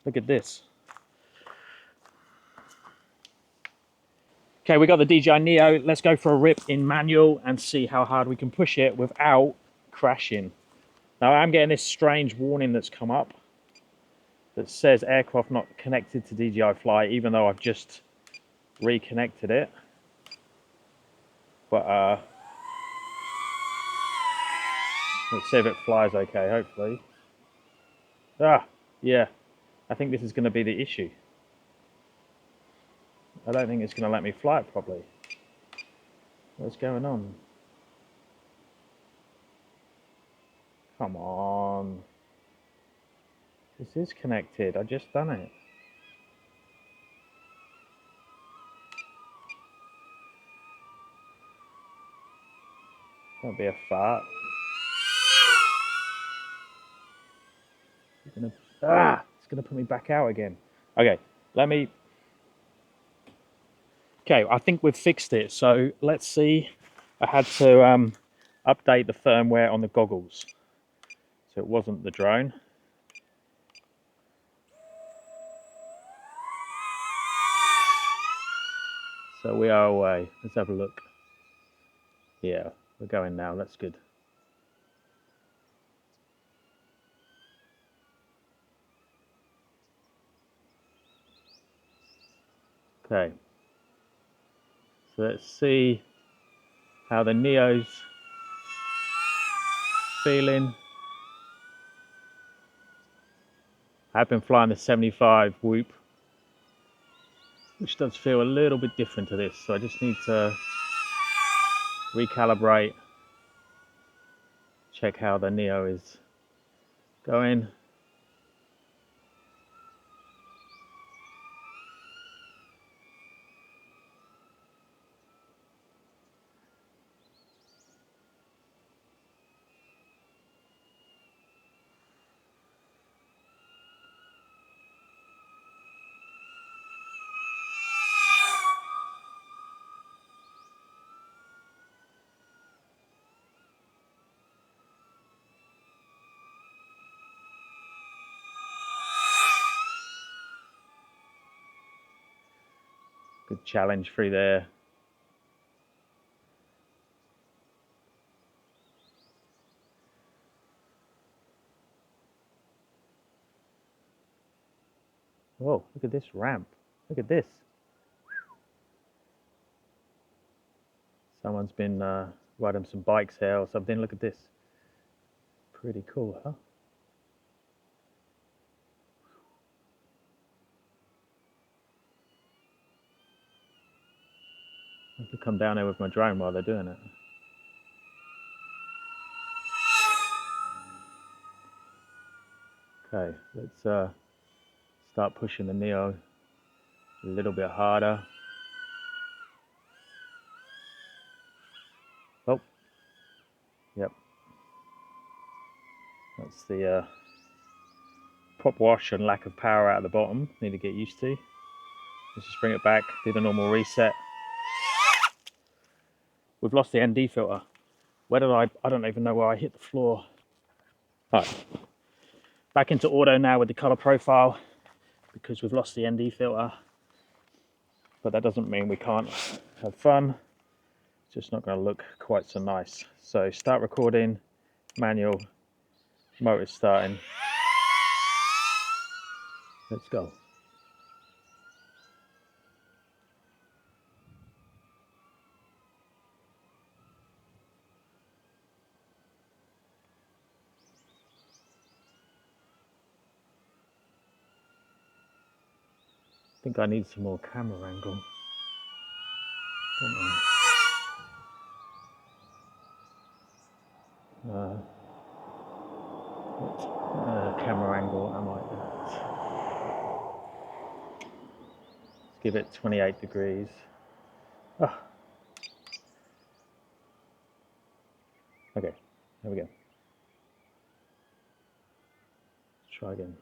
Look at this. Okay, we got the DJI Neo. Let's go for a rip in manual and see how hard we can push it without crashing. Now I'm getting this strange warning that's come up that says aircraft not connected to DJI Fly, even though I've just reconnected it. But let's see if it flies okay, hopefully. Yeah, I think this is going to be the issue. I don't think it's going to let me fly it properly. What's going on? Come on. This is connected. I just done it. Don't be a fart. It's gonna put me back out again. Okay, let me. Okay, I think we've fixed it. So let's see. I had to update the firmware on the goggles, so it wasn't the drone. So we are away. Let's have a look. Yeah, we're going now. That's good. Okay. So let's see how the Neo's feeling. I've been flying the 75 Whoop, which does feel a little bit different to this. So I just need to recalibrate, check how the Neo is going. Good challenge through there. Whoa, look at this ramp. Look at this. Someone's been riding some bikes here or something. Look at this. Pretty cool, huh? I could come down there with my drone while they're doing it. Okay, let's start pushing the Neo a little bit harder. Oh, yep. That's the prop wash and lack of power out of the bottom. Need to get used to. Let's just bring it back, do the normal reset. We've lost the ND filter. Where did I don't even know where I hit the floor. All right, back into auto now with the color profile because we've lost the ND filter. But that doesn't mean we can't have fun. It's just not going to look quite so nice. So start recording, manual, motor starting. Let's go. I think I need some more camera angle, don't I? What camera angle am I at? Let's give it 28 degrees. Oh. Okay, there we go. Let's try again.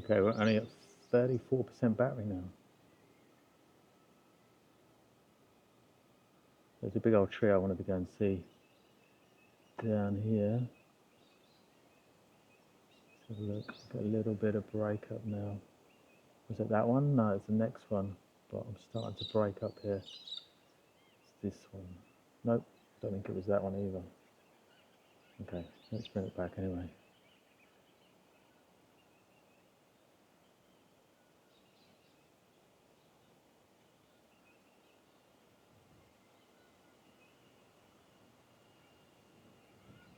Okay, we're only at 34% battery now. There's a big old tree I wanted to go and see down here. Let's have a look. Got a little bit of break up now. Was it that one? No, it's the next one. But I'm starting to break up here. It's this one. Nope, don't think it was that one either. Okay, let's bring it back anyway.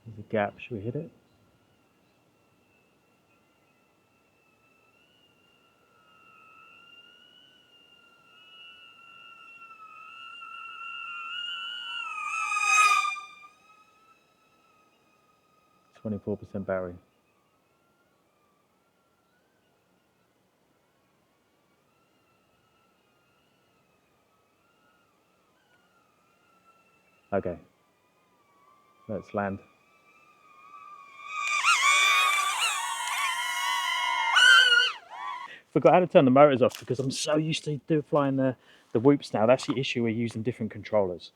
There's a gap. Should we hit it? %, battery. Okay, let's land. Forgot how to turn the motors off because I'm so used to flying the whoops now. That's the issue, we're using different controllers.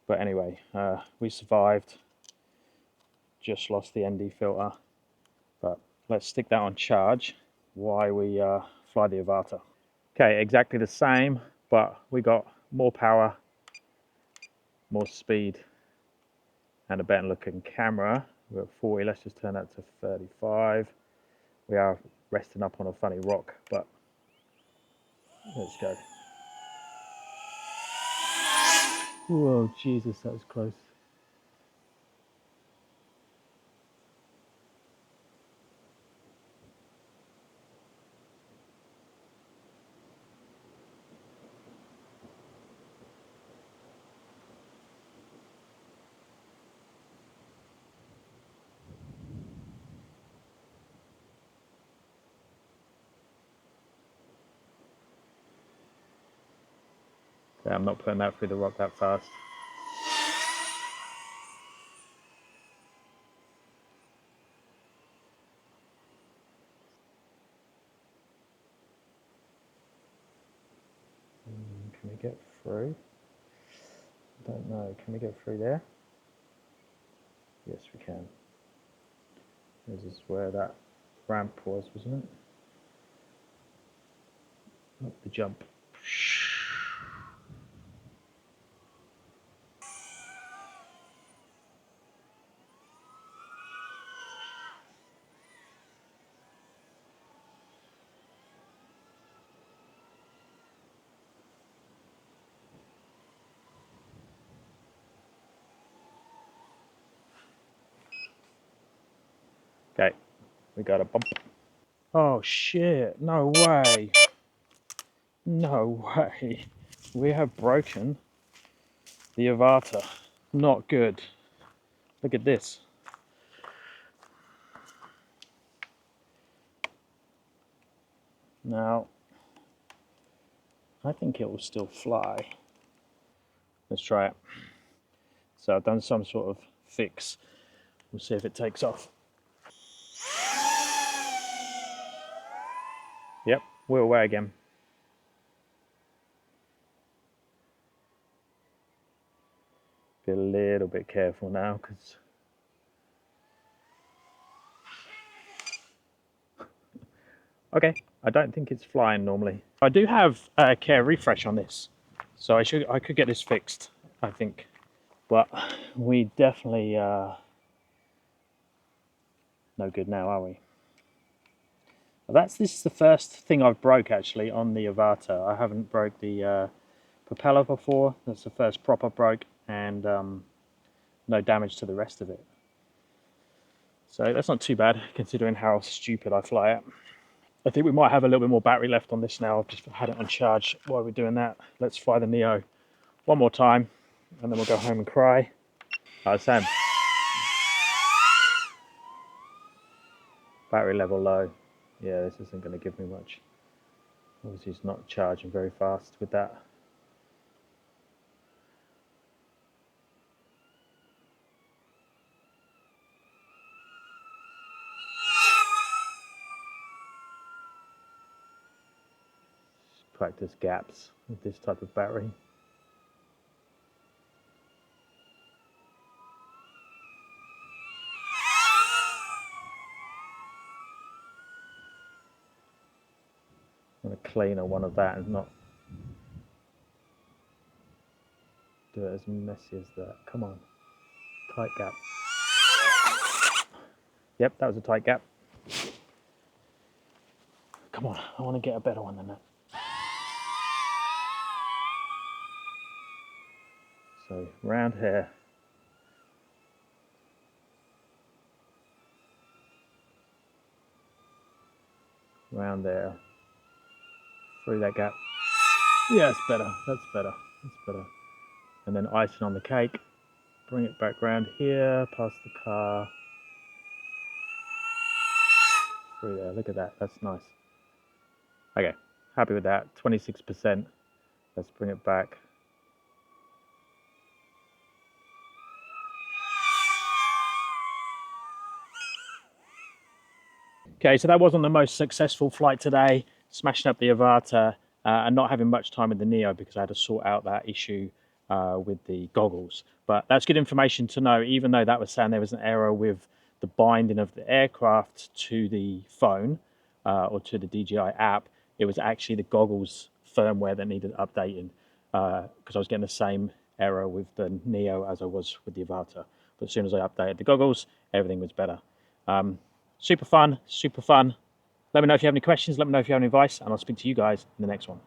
But anyway, we survived. Just lost the ND filter. But let's stick that on charge while we fly the Avata. Okay, exactly the same, but we got more power, more speed, and a better looking camera. We're at 40, let's just turn that to 35. We are resting up on a funny rock, but let's go. Whoa, Jesus, that was close. Yeah, I'm not putting that through the rock that fast. Can we get through? I don't know. Can we get through there? Yes, we can. This is where that ramp was, wasn't it? Up the jump. Okay, we got a bump. Oh shit, no way. No way. We have broken the Avata. Not good. Look at this. Now, I think it will still fly. Let's try it. So I've done some sort of fix. We'll see if it takes off. Yep, we're away again. Be a little bit careful now because okay, I don't think it's flying normally. I do have a care refresh on this, so I could get this fixed, I think. But we definitely no good now, are we? Well, this is the first thing I've broke actually on the Avata. I haven't broke the propeller before. That's the first proper broke, and no damage to the rest of it. So that's not too bad considering how stupid I fly it. I think we might have a little bit more battery left on this now. I've just had it on charge while we're doing that. Let's fly the Neo one more time and then we'll go home and cry. Sam. Battery level low. Yeah, this isn't going to give me much. Obviously it's not charging very fast with that. practice gaps with this type of battery. I'm going to cleaner one of that and not do it as messy as that. Come on, tight gap. Yep, that was a tight gap. Come on, I want to get a better one than that. So round here. Round there. Through that gap. Yeah, it's better. That's better. That's better. And then icing on the cake. Bring it back round here, past the car. Through there. Look at that. That's nice. Okay, happy with that. 26%. Let's bring it back. Okay, so that wasn't the most successful flight today, smashing up the Avata and not having much time with the Neo because I had to sort out that issue with the goggles. But that's good information to know, even though that was saying there was an error with the binding of the aircraft to the phone or to the DJI app. It was actually the goggles firmware that needed updating because I was getting the same error with the Neo as I was with the Avata. But as soon as I updated the goggles, everything was better. Super fun, super fun. Let me know if you have any questions. Let me know if you have any advice, and I'll speak to you guys in the next one.